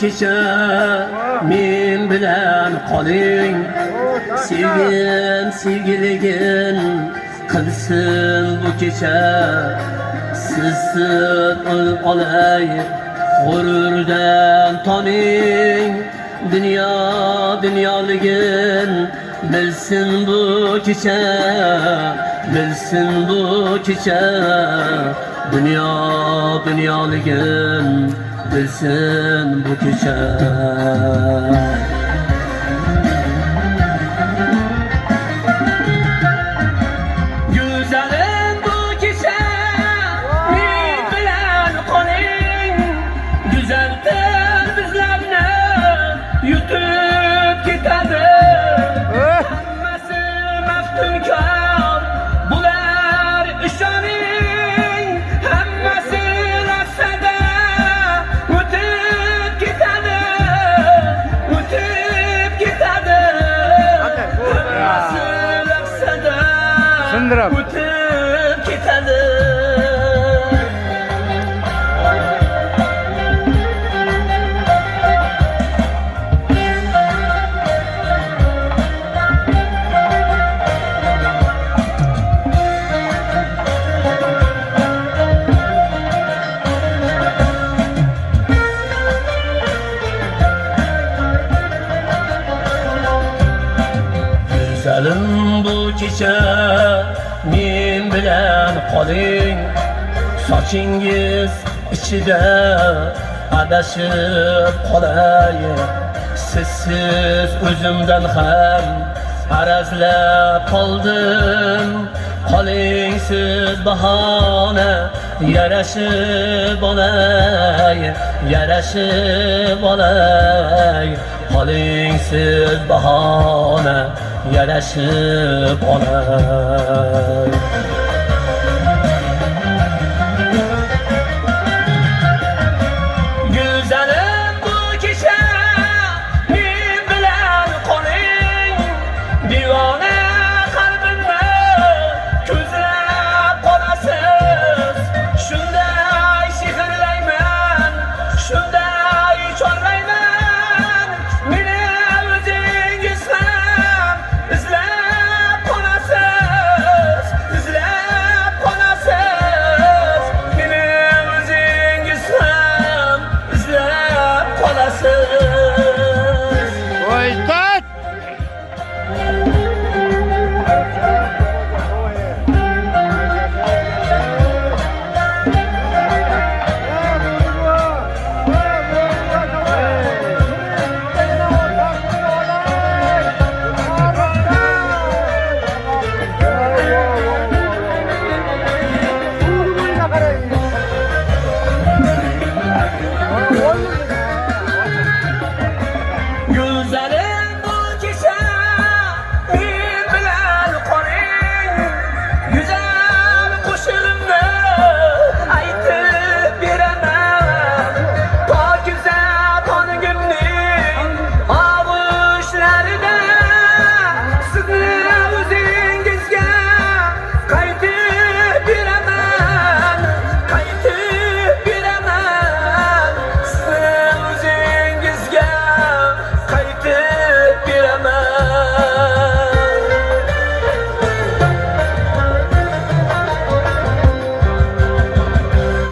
kecha men bilan qoling, sevgim sevgiligin qilsin bu kecha. Sizsiz o'lib qolay g'ururdan toning, dünya dunyoligin bilsin bu kecha, bilsin bu kecha. Dünya dunyoligin bilsin bu kecha. Güzelim bu kecha men bilan qoling, güzeldir bizlarni yutib ketadi. Hammasi maftunkor bular ishoning, hammasi lahzada o'tib ketadi, o'tib ketadi. Hammasi lahzada o'tib ketadi. Güzelim bu kecha men bilan qoling, sochingiz ichida adashib qolay. Sizsiz o'zimdan ham arazlab qoldim. Qoling siz bahona yarashib olay, yarashib olay. Qoling siz bahona yarashib olay.